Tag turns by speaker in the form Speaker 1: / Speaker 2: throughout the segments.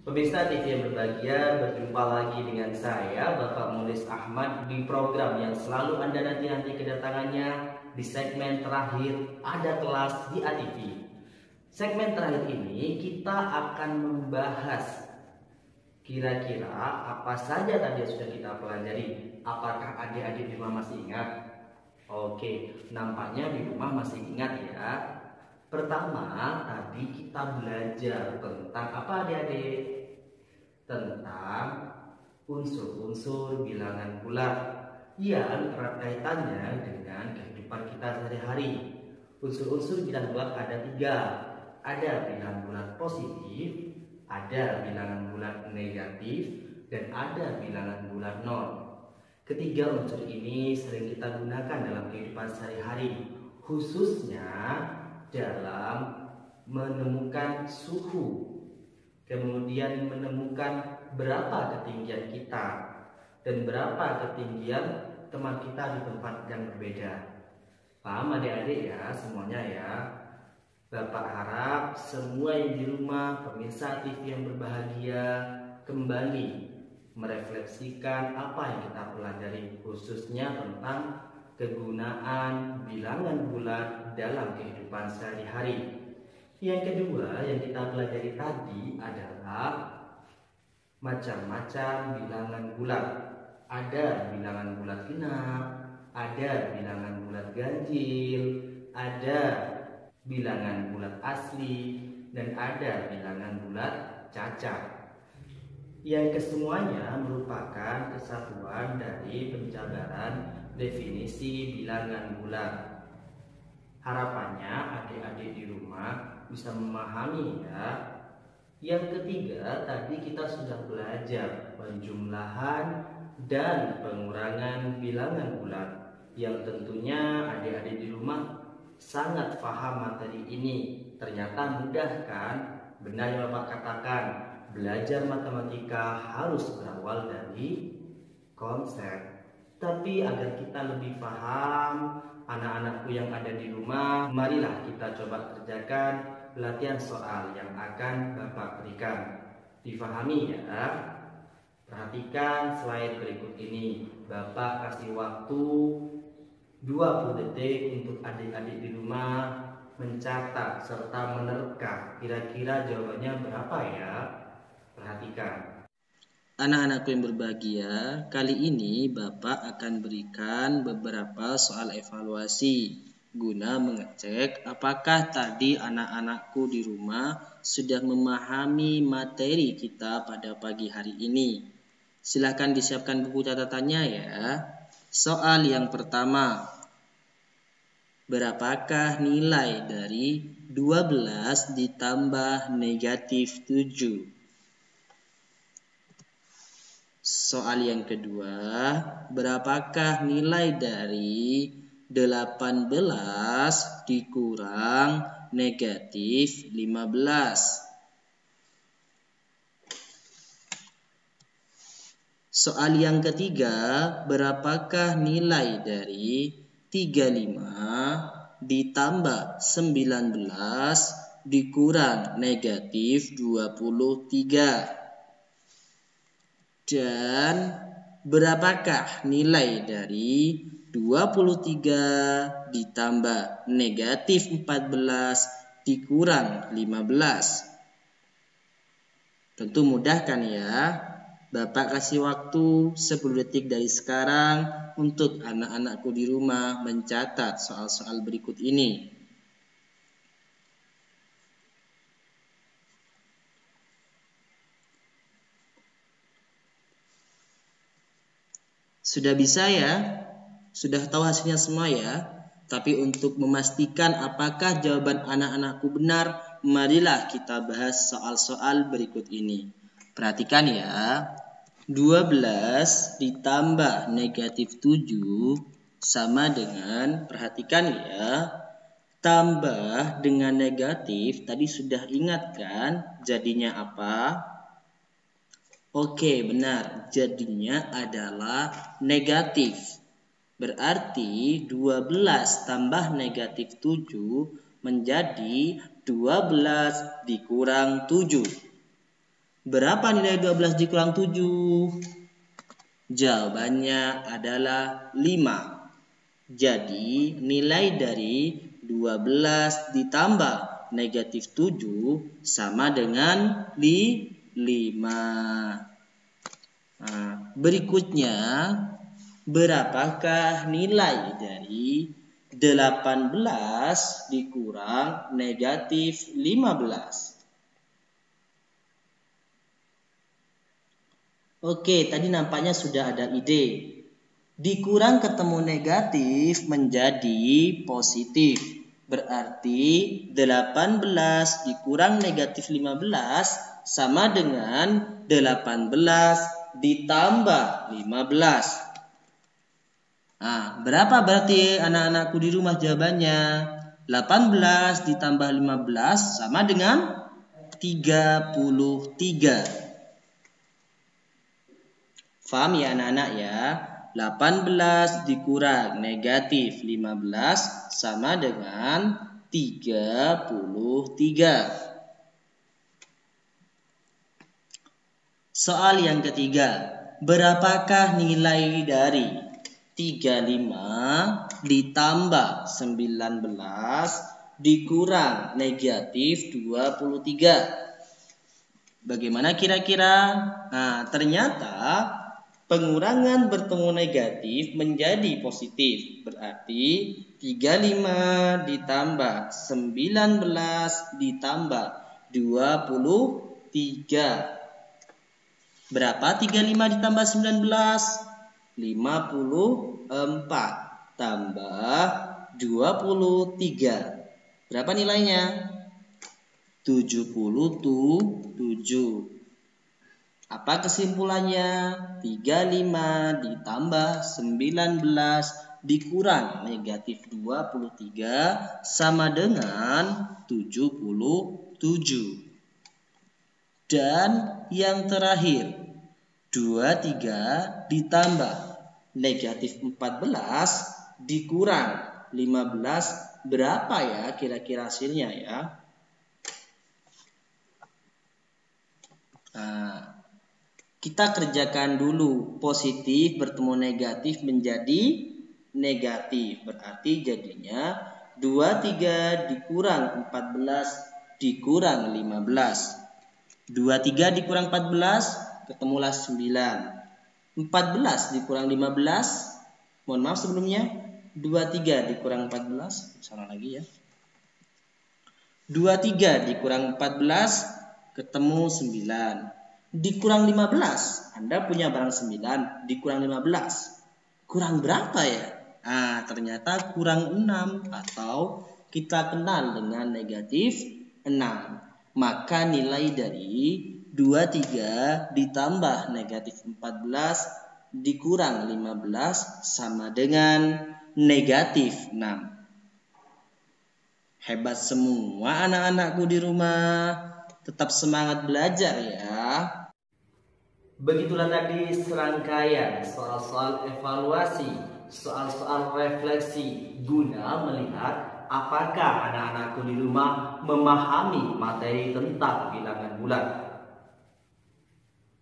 Speaker 1: Pemirsa TV yang berbahagia, berjumpa lagi dengan saya Bapak Mulis Ahmad di program yang selalu Anda nanti kedatangannya di segmen terakhir Ada Kelas di ATV. Segmen terakhir ini kita akan membahas kira-kira apa saja tadi yang sudah kita pelajari. Apakah adik-adik di rumah masih ingat? Oke, nampaknya di rumah masih ingat ya. Pertama, tadi kita belajar tentang apa adik-adik? Tentang unsur-unsur bilangan bulat yang erat kaitannya dengan kehidupan kita sehari-hari. Unsur-unsur bilangan bulat ada 3. Ada bilangan bulat positif, ada bilangan bulat negatif, dan ada bilangan bulat nol. Ketiga unsur ini sering kita gunakan dalam kehidupan sehari-hari, khususnya dalam menemukan suhu, kemudian menemukan berapa ketinggian kita dan berapa ketinggian teman kita di tempat yang berbeda. Paham adik-adik ya semuanya ya? Bapak harap semua yang di rumah, pemirsa TV yang berbahagia, kembali merefleksikan apa yang kita pelajari, khususnya tentang kegunaan bilangan bulat dalam kehidupan sehari-hari. Yang kedua yang kita pelajari tadi adalah macam-macam bilangan bulat. Ada bilangan bulat genap, ada bilangan bulat ganjil, ada bilangan bulat asli, dan ada bilangan bulat cacat. Yang kesemuanya merupakan kesatuan dari penjabaran definisi bilangan bulat. Harapannya adik-adik di rumah bisa memahami ya. Yang ketiga tadi kita sudah belajar penjumlahan dan pengurangan bilangan bulat, yang tentunya adik-adik di rumah sangat paham materi ini. Ternyata mudah kan? Benar yang Bapak katakan, belajar matematika harus berawal dari konsep. Tapi agar kita lebih paham, anak-anakku yang ada di rumah, marilah kita coba kerjakan latihan soal yang akan Bapak berikan. Difahami ya. Perhatikan slide berikut ini. Bapak kasih waktu 20 detik untuk adik-adik di rumah mencatat serta menerka kira-kira jawabannya berapa ya. Perhatikan.
Speaker 2: Anak-anakku yang berbahagia, kali ini Bapak akan berikan beberapa soal evaluasi guna mengecek apakah tadi anak-anakku di rumah sudah memahami materi kita pada pagi hari ini. Silakan disiapkan buku catatannya ya. Soal yang pertama, berapakah nilai dari 12 ditambah negatif 7? Soal yang kedua, berapakah nilai dari 18 dikurang negatif 15? Soal yang ketiga, berapakah nilai dari 35 ditambah 19 dikurang negatif 23? Dan berapakah nilai dari 23 ditambah negatif 14 dikurang 15? Tentu mudah kan ya? Bapak kasih waktu 10 detik dari sekarang untuk anak-anakku di rumah mencatat soal-soal berikut ini. Sudah bisa ya? Sudah tahu hasilnya semua ya? Tapi untuk memastikan apakah jawaban anak-anakku benar, marilah kita bahas soal-soal berikut ini. Perhatikan ya. 12 ditambah negatif 7 sama dengan, perhatikan ya, tambah dengan negatif. Tadi sudah ingat kan jadinya apa? Oke, benar. Jadinya adalah negatif. Berarti 12 tambah negatif 7 menjadi 12 dikurang 7. Berapa nilai 12 dikurang 7? Jawabannya adalah 5. Jadi nilai dari 12 ditambah negatif 7 sama dengan 5. Nah, berikutnya, berapakah nilai dari 18 dikurang negatif 15? Oke, tadi nampaknya sudah ada ide. Dikurang ketemu negatif menjadi positif. Berarti 18 dikurang negatif 15 sama dengan 18 ditambah 15. Nah, berapa berarti anak-anakku di rumah jawabannya? 18 ditambah 15 sama dengan 33. Paham ya anak-anak ya? 18 dikurang negatif 15 sama dengan 33. Soal yang ketiga, berapakah nilai dari 35 ditambah 19 dikurang negatif 23? Bagaimana kira-kira? Nah, ternyata pengurangan bertemu negatif menjadi positif. Berarti 35 ditambah 19 ditambah 23. Berapa 35 ditambah 19? 54 tambah 23. Berapa nilainya? 77. Apa kesimpulannya? 35 ditambah 19 dikurang negatif 23 sama dengan 77. Dan yang terakhir, 23 ditambah negatif 14 dikurang 15. Berapa ya kira-kira hasilnya ya? Nah, kita kerjakan dulu. Positif bertemu negatif menjadi negatif. Berarti jadinya 23 dikurang 14 dikurang 15. 23 dikurang 14 ketemulah 9. 14 dikurang 15. Mohon maaf sebelumnya. 23 dikurang 14. Salah lagi ya. 23 dikurang 14 ketemu 9. Dikurang 15. Anda punya barang 9. Dikurang 15. Kurang berapa ya? Nah, ternyata kurang 6. Atau kita kenal dengan negatif 6. Maka nilai dari 23 ditambah negatif 14 dikurang 15 sama dengan negatif 6. Hebat semua anak-anakku di rumah. Tetap semangat belajar ya.
Speaker 1: Begitulah tadi serangkaian soal-soal evaluasi, soal-soal refleksi guna melihat apakah anak-anakku di rumah memahami materi tentang bilangan bulat.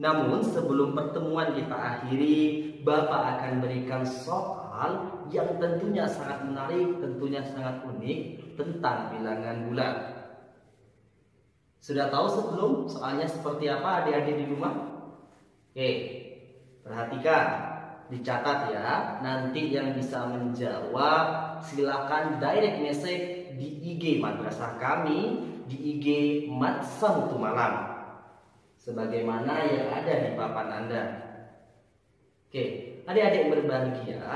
Speaker 1: Namun sebelum pertemuan kita akhiri, Bapak akan berikan soal yang tentunya sangat menarik, tentunya sangat unik tentang bilangan bulat. Sudah tahu sebelum soalnya seperti apa adik-adik di rumah? Oke, perhatikan, dicatat ya. Nanti yang bisa menjawab silakan direct message di IG madrasah kami, di IG Matsah Mutu Malam, sebagaimana yang ada di papan Anda. Oke, adik-adik berbahagia,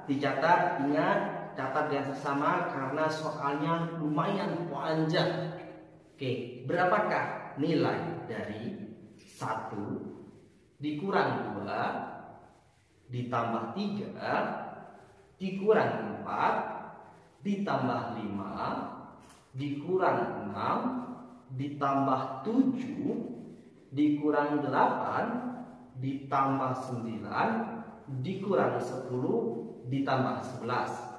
Speaker 1: dicatat, ingat, catat dengan sesama karena soalnya lumayan panjang. Oke, berapakah nilai dari 1 dikurang 2 ditambah 3 dikurang 4 ditambah 5 dikurang 6 ditambah 7 dikurang 8 ditambah 9 dikurang 10 ditambah 11.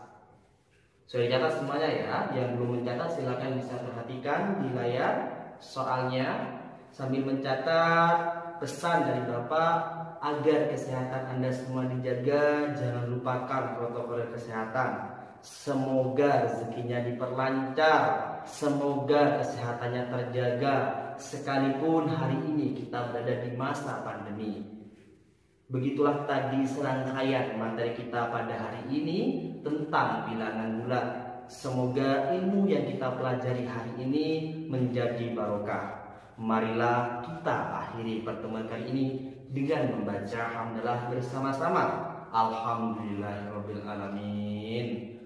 Speaker 1: Sudah dicatat semuanya ya. Yang belum mencatat silakan bisa perhatikan di layar soalnya. sambil mencatat pesan dari Bapak agar kesehatan Anda semua dijaga, jangan lupakan protokol kesehatan. Semoga rezekinya diperlancar, semoga kesehatannya terjaga, sekalipun hari ini kita berada di masa pandemi. Begitulah tadi serangkaian materi kita pada hari ini tentang bilangan bulat. Semoga ilmu yang kita pelajari hari ini menjadi barokah. Marilah kita akhiri pertemuan kali ini dengan membaca hamdalah bersama-sama. Alhamdulillahirabbil alamin.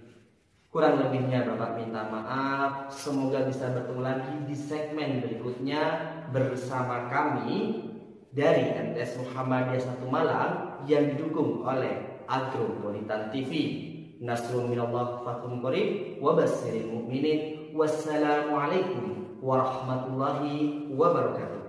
Speaker 1: Kurang lebihnya Bapak minta maaf. Semoga bisa bertemu lagi di segmen berikutnya bersama kami dari MTS Muhammadiyah 1 Malang yang didukung oleh Agropolitan TV. Nasrun minallah fathun qarib wa basyiril mu'minin. Wassalamualaikum warahmatullahi wabarakatuh.